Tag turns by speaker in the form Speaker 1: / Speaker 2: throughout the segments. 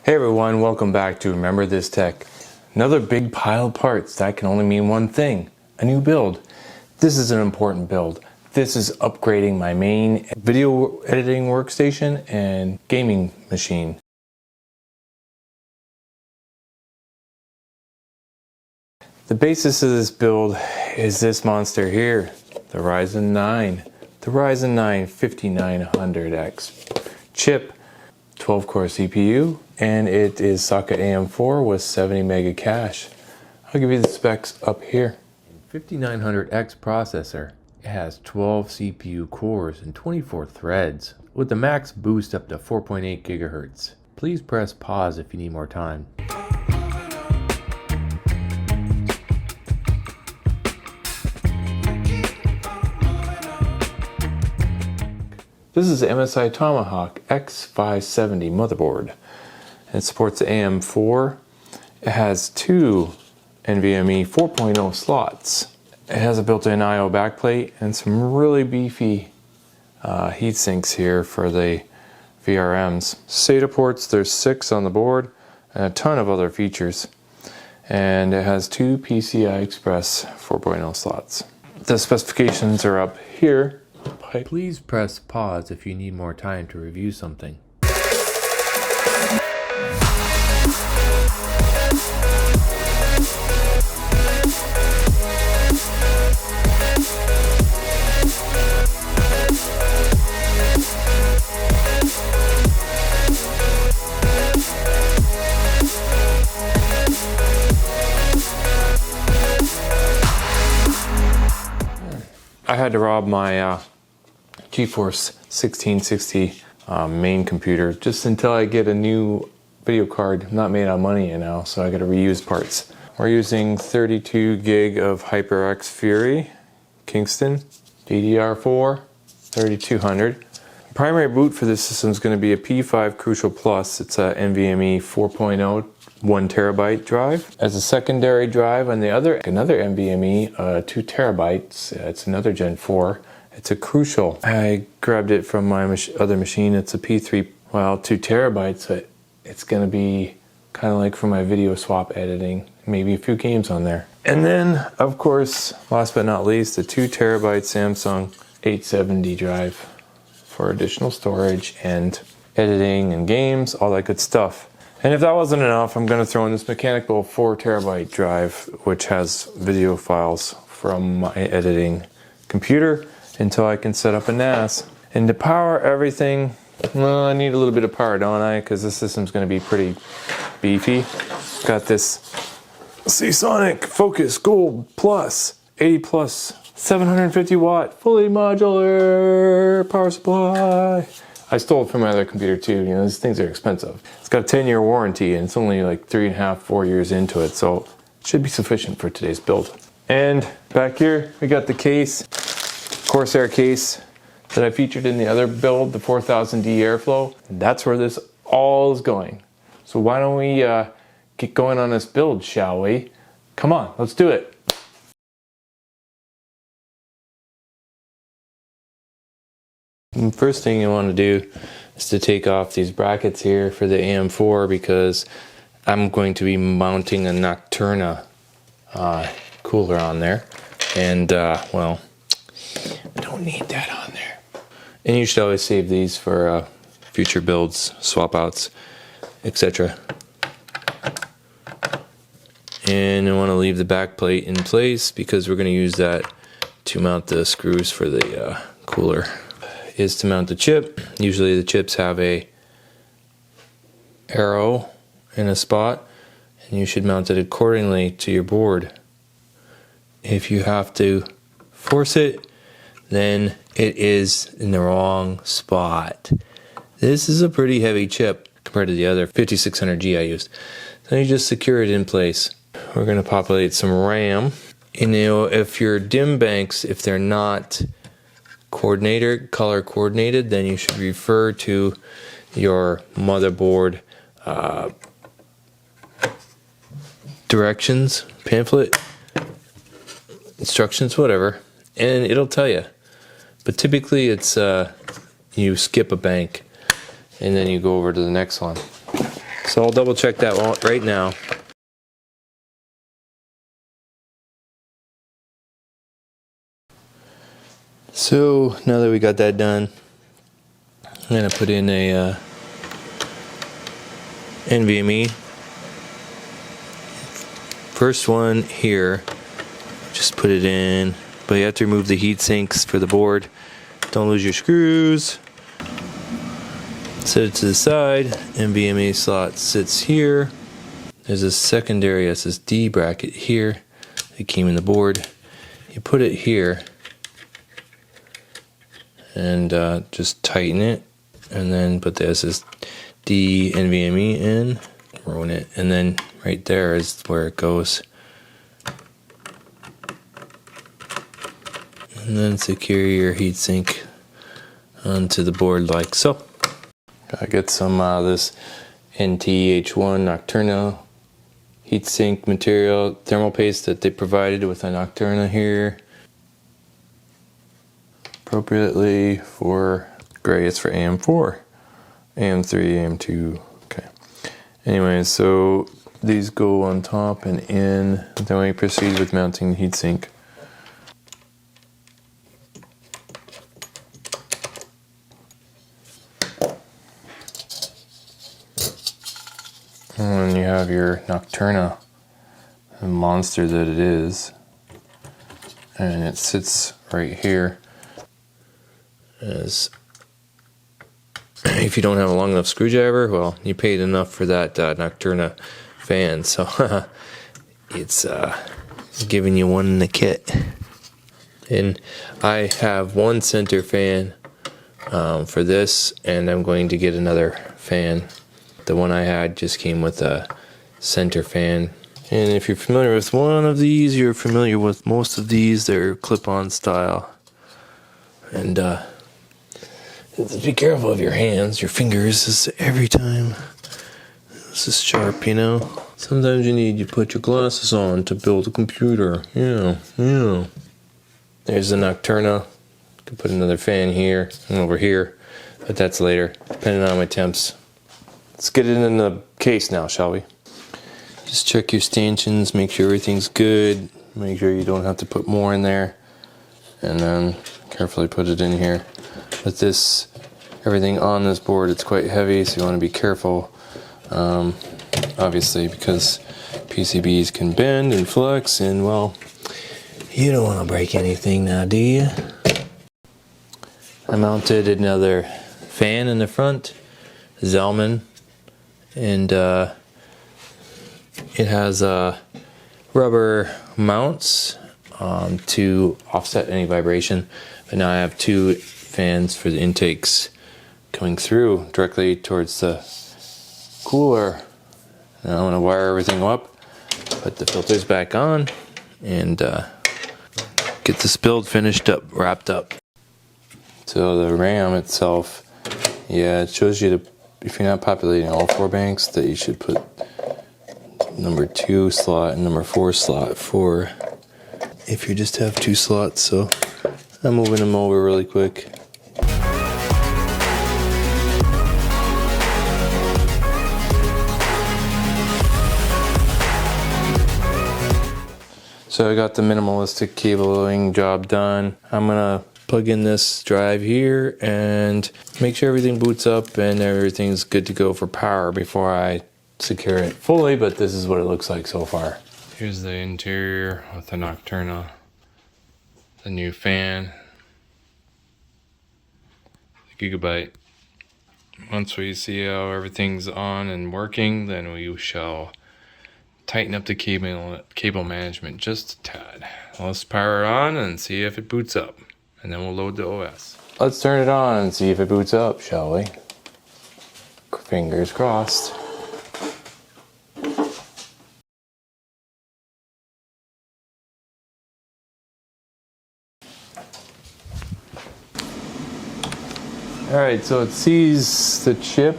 Speaker 1: Hey everyone, welcome back to Remember This Tech. Another big pile of parts that can only mean one thing, a new build. This is an important build. This is upgrading my main video editing workstation and gaming machine. The basis of this build is this monster here, the Ryzen 9. The Ryzen 9 5900X chip, 12-core CPU, and it is socket AM4 with 70 mega cache. I'll give you the specs up here. 5900X processor. It has 12 CPU cores and 24 threads with the max boost up to 4.8 gigahertz. Please press pause if you need more time. This is the MSI Tomahawk X570 motherboard. It supports AM4. It has two NVMe 4.0 slots. It has a built-in I/O backplate and some really beefy heat sinks here for the VRMs. SATA ports, there's 6 on the board and a ton of other features. And it has two PCI Express 4.0 slots. The specifications are up here. Please press pause if you need more time to review something. I had to rob my GeForce 1660 main computer just until I get a new video card. I'm not made out of money now, so I got to reuse parts. We're using 32 gig of HyperX Fury Kingston DDR4 3200. Primary boot for this system is going to be a P5 Crucial Plus. It's a NVMe 4.0 1 terabyte drive. As a secondary drive on the other, another NVMe 2 terabytes. It's another Gen 4. It's a Crucial. I grabbed it from my other machine. It's a P3, well, 2 terabytes. But it's going to be kind of like for my video swap editing. Maybe a few games on there. And then, of course, last but not least, a 2 terabyte Samsung 870 drive for additional storage and editing and games, all that good stuff. And if that wasn't enough, I'm going to throw in this mechanical 4 terabyte drive, which has video files from my editing computer until I can set up a NAS. And to power everything, well, I need a little bit of power, don't I? Because this system's going to be pretty beefy. Got this Seasonic Focus Gold Plus 80 plus 750 watt fully modular power supply. I stole it from my other computer too. You know, these things are expensive. It's got a 10-year warranty and it's only like 3.5, 4 years into it, so it should be sufficient for today's build. And back here, we got the case. Corsair case that I featured in the other build, the 4000D Airflow. And that's where this all is going. So why don't we get going on this build, shall we? Come on, let's do it. And first thing you want to do is to take off these brackets here for the AM4 because I'm going to be mounting a Nocturna cooler on there. And well, I don't need that on there. And you should always save these for future builds, swap outs, etc. And I want to leave the back plate in place because we're going to use that to mount the screws for the cooler. Is to mount the chip. Usually the chips have a arrow in a spot and you should mount it accordingly to your board. If you have to force it, then it is in the wrong spot. This is a pretty heavy chip compared to the other 5600G I used. Then you just secure it in place. We're going to populate some RAM. And you know, if your DIMM banks, if they're not color coordinated, then you should refer to your motherboard directions, pamphlet, instructions, whatever, and it'll tell you. But typically it's you skip a bank and then you go over to the next one. So I'll double check that right now. So now that we got that done, I'm gonna put in a NVMe. First one here, just put it in, but you have to remove the heat sinks for the board. Don't lose your screws. Set it to the side. NVMe slot sits here. There's a secondary SSD bracket here that came in the board. You put it here and just tighten it, and then put the SSD NVMe in, ruin it, and then right there is where it goes. And then secure your heatsink onto the board like so. I get some this NTH1 Nocturna heatsink material, thermal paste that they provided with a Nocturna here. Appropriately for gray, it's for AM4, AM3, AM2. Okay. Anyway, so these go on top and in. Then we proceed with mounting the heatsink. And then you have your Nocturna, the monster that it is, and it sits right here. As if you don't have a long enough screwdriver, well, you paid enough for that Nocturna fan, so it's giving you one in the kit. And I have one center fan for this, and I'm going to get another fan. The one I had just came with a center fan. And if you're familiar with one of these, you're familiar with most of these. They're clip-on style. And just be careful of your hands, your fingers. This every time. This is sharp, you know. Sometimes you need to put your glasses on to build a computer. Yeah. There's the Nocturna. You can put another fan here and over here, but that's later, depending on my temps. Let's get it in the case now, shall we? Just check your stanchions, make sure everything's good, make sure you don't have to put more in there, and then carefully put it in here. With this, everything on this board, it's quite heavy, so you want to be careful, obviously, because PCBs can bend and flex, and well, you don't want to break anything now, do you? I mounted another fan in the front, Zellman, and it has rubber mounts to offset any vibration. But now I have two fans for the intakes coming through directly towards the cooler. Now I'm going to wire everything up, put the filters back on, and get this build finished up, wrapped up. So the RAM itself, yeah, it shows you to, if you're not populating all 4 banks, that you should put number 2 slot and number 4 slot for if you just have 2 slots. So I'm moving them over really quick. So I got the minimalistic cabling job done. I'm gonna plug in this drive here and make sure everything boots up and everything's good to go for power before I secure it fully, but this is what it looks like so far. Here's the interior with the Nocturna, the new fan, the Gigabyte. Once we see how everything's on and working, then we shall tighten up the cable management just a tad. Let's power it on and see if it boots up, and then we'll load the OS. Let's turn it on and see if it boots up, shall we? Fingers crossed. Alright, so it sees the chip.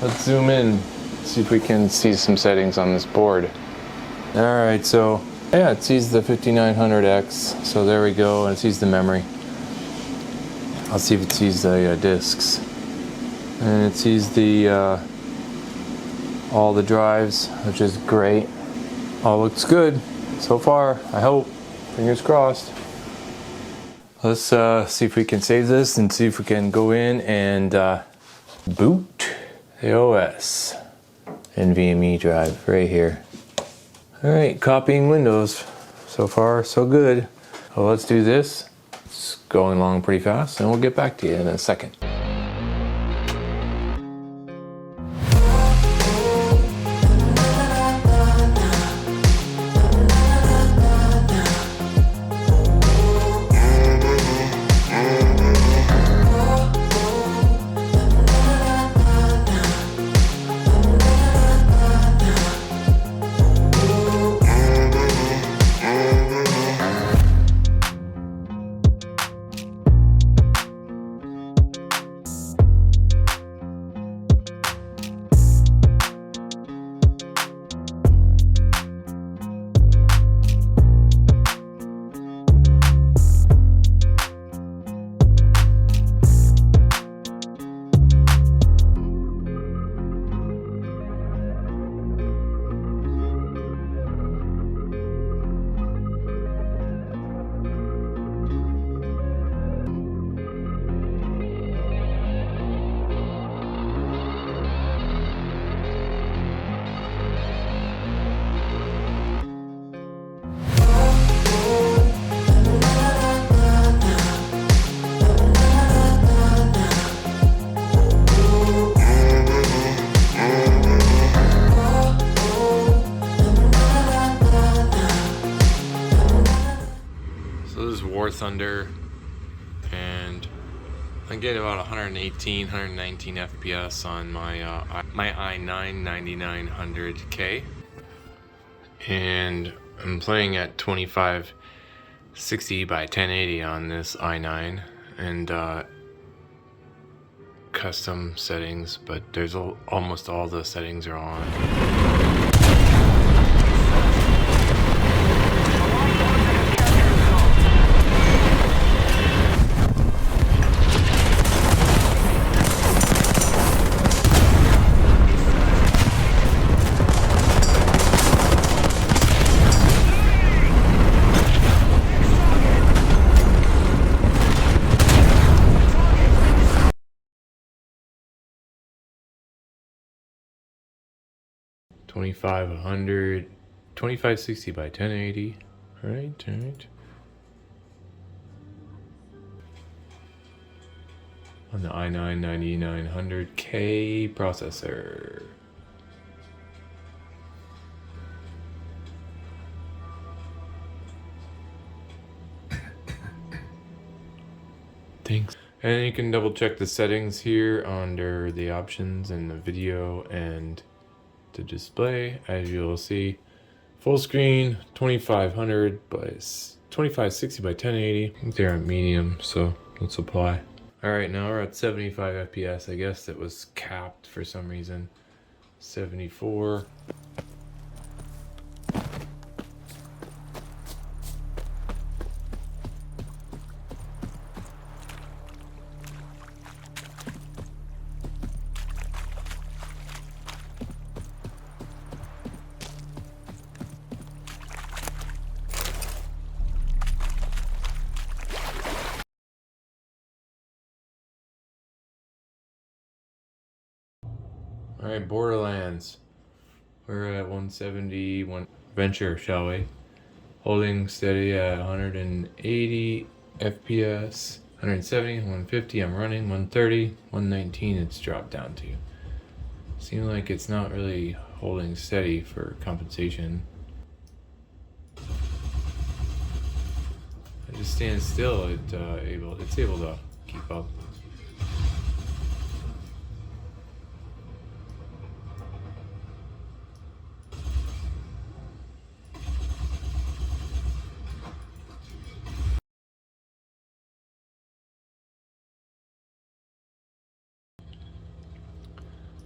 Speaker 1: Let's zoom in, see if we can see some settings on this board. Alright, so yeah, it sees the 5900X, so there we go, and it sees the memory. I'll see if it sees the disks. And it sees the all the drives, which is great. All looks good so far, I hope. Fingers crossed. Let's see if we can save this and see if we can go in and boot the OS. NVMe drive right here. Alright, copying Windows. So far, so good. Well, let's do this. It's going along pretty fast, and we'll get back to you in a second. Thunder, and I get about 118, 119 FPS on my i9 9900K, and I'm playing at 2560 by 1080 on this i9, and custom settings, but there's almost all the settings are on. 2560 by 1080. All right. On the i9 9900K processor. Thanks. And you can double check the settings here under the options in the video and the display. As you'll see, full screen 2500 by 2560 by 1080. I think they're at medium, so let's apply. All right, now we're at 75 FPS. I guess it was capped for some reason. 74. All right, Borderlands. We're at 171. Venture, shall we? Holding steady at 180 FPS, 170, 150. I'm running 130, 119. It's dropped down to. Seems like it's not really holding steady for compensation. I just stand still. It's able to keep up.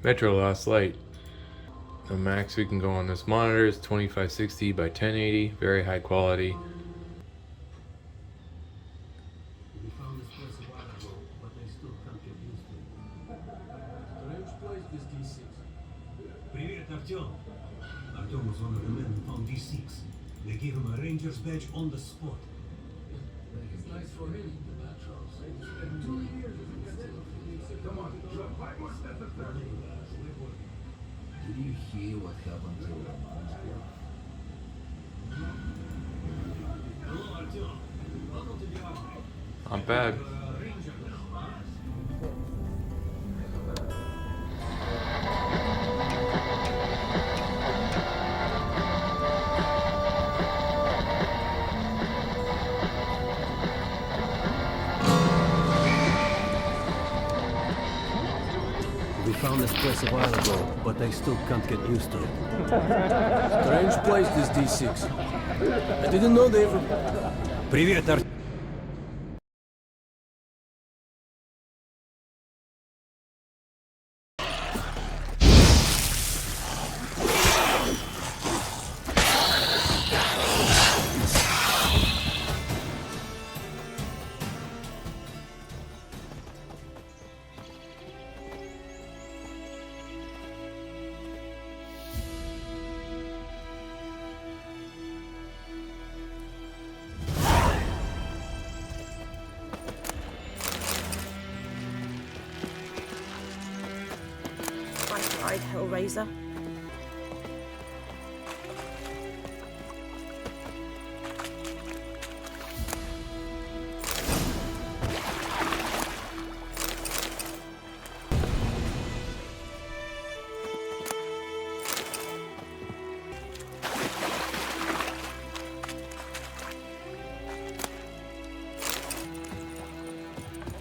Speaker 1: Metro Last Light. The max we can go on this monitor is 2560 by 1080, very high quality. We found this place a while ago, but they still can't get used to it. Strange place, this D6.
Speaker 2: Привет, Артем. Артем was one of the men who found D6. They gave him a ranger's badge on the spot.
Speaker 3: It's nice for him, the Batros. 2 years. Come on, drop 5 more steps of that.
Speaker 4: Did you hear what happened to Moscow?
Speaker 2: Hello, Артем. Welcome to the army.
Speaker 1: Not bad.
Speaker 2: Ranger now, huh?
Speaker 5: We found this place a while ago, but I still can't get used to it. Strange place, this D6. I didn't know they ever...
Speaker 2: Привет, Артем.
Speaker 6: I tried Hellraiser.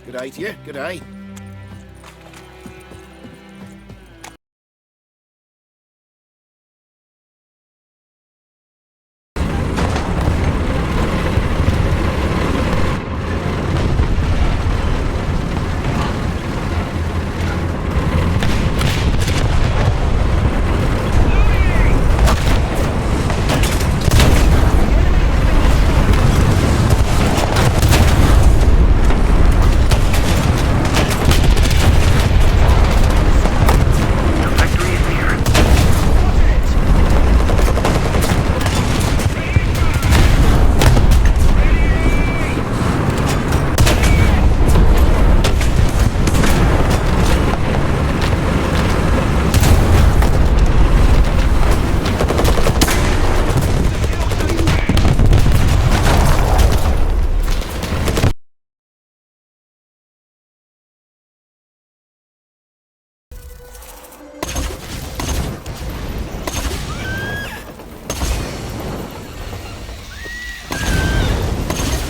Speaker 4: Good day to you, good day.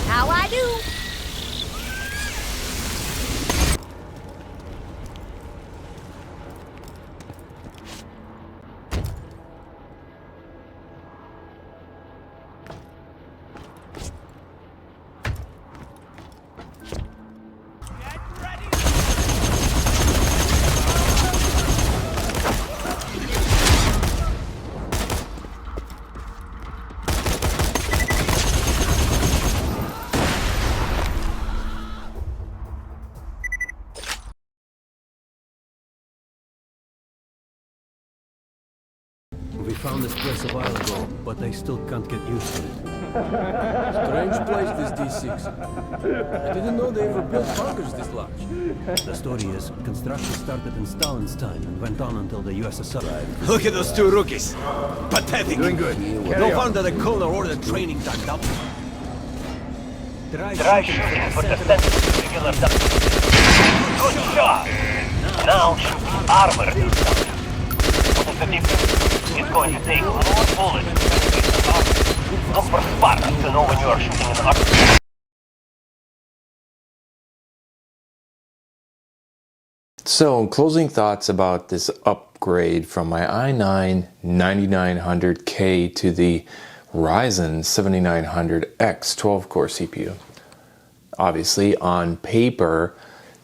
Speaker 6: How I do?
Speaker 5: We found this place a while ago, but I still can't get used to it. Strange place, this D6. I didn't know they ever built bunkers this large. The story is, construction started in Stalin's time and went on until the USSR arrived.
Speaker 2: Look at those two rookies. Pathetic.
Speaker 4: Doing good.
Speaker 2: No wonder the colonel ordered training done up.
Speaker 7: Try shooting for the center of the regular dump. Good job! Now shoot the armored dump. What is the difference? It's going to take more bullets to penetrate the armor. Look for sparks to know when you are shooting an armor.
Speaker 1: So, closing thoughts about this upgrade from my i9 9900K to the Ryzen 7900X 12-core CPU. Obviously, on paper,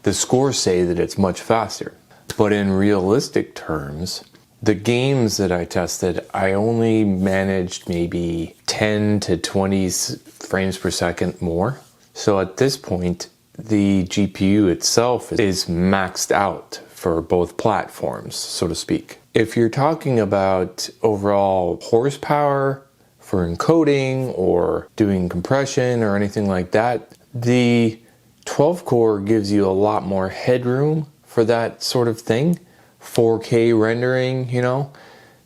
Speaker 1: the scores say that it's much faster. But in realistic terms, the games that I tested, I only managed maybe 10 to 20 frames per second more. So at this point, the GPU itself is maxed out for both platforms, so to speak. If you're talking about overall horsepower for encoding or doing compression or anything like that, the 12 core gives you a lot more headroom for that sort of thing. 4K rendering, you know,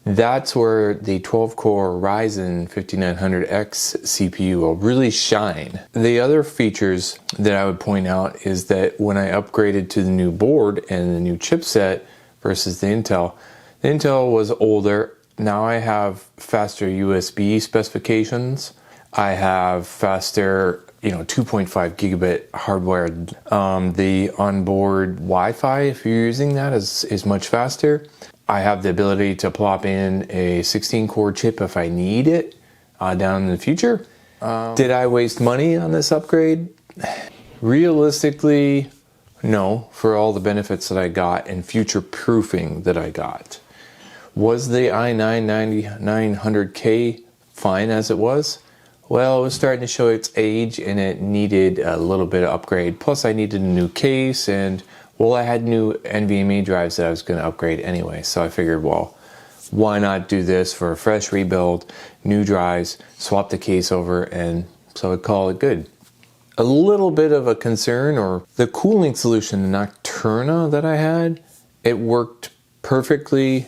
Speaker 1: that's where the 12 core Ryzen 5900X CPU will really shine. The other features that I would point out is that when I upgraded to the new board and the new chipset versus the Intel was older. Now I have faster USB specifications. I have faster, 2.5 gigabit hardwired. The onboard Wi-Fi, if you're using that, is much faster. I have the ability to plop in a 16-core chip if I need it down in the future. Did I waste money on this upgrade? Realistically, no, for all the benefits that I got and future proofing that I got. Was the i9-9900K fine as it was? Well, it was starting to show its age and it needed a little bit of upgrade. Plus I needed a new case and, well, I had new NVMe drives that I was going to upgrade anyway. So I figured, well, why not do this for a fresh rebuild, new drives, swap the case over, and so I'd call it good. A little bit of a concern, or the cooling solution, the Nocturna that I had, it worked perfectly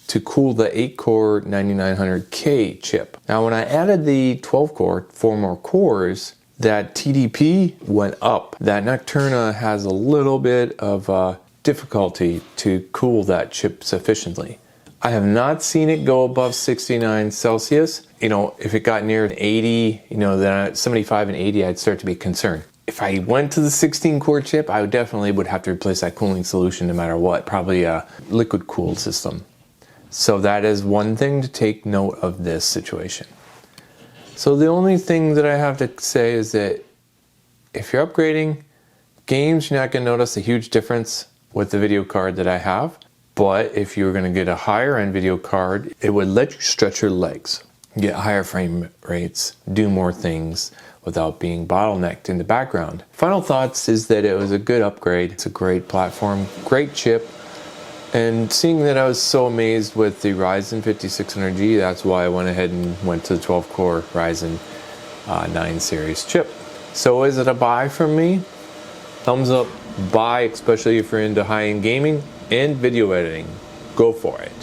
Speaker 1: to cool the 8-core 9900K chip. Now when I added the 12-core, 4 more cores, that TDP went up. That Nocturna has a little bit of difficulty to cool that chip sufficiently. I have not seen it go above 69 Celsius. If it got near 80, then at 75 and 80, I'd start to be concerned. If I went to the 16-core chip, I definitely would have to replace that cooling solution no matter what, probably a liquid cooled system. So that is one thing to take note of this situation. So the only thing that I have to say is that if you're upgrading games, you're not going to notice a huge difference with the video card that I have. But if you're going to get a higher end video card, it would let you stretch your legs, get higher frame rates, do more things without being bottlenecked in the background. Final thoughts is that it was a good upgrade. It's a great platform, great chip. And seeing that I was so amazed with the Ryzen 5600G, that's why I went ahead and went to the 12-core Ryzen 9 series chip. So is it a buy from me? Thumbs up, buy, especially if you're into high-end gaming and video editing. Go for it.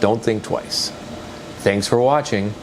Speaker 1: Don't think twice. Thanks for watching.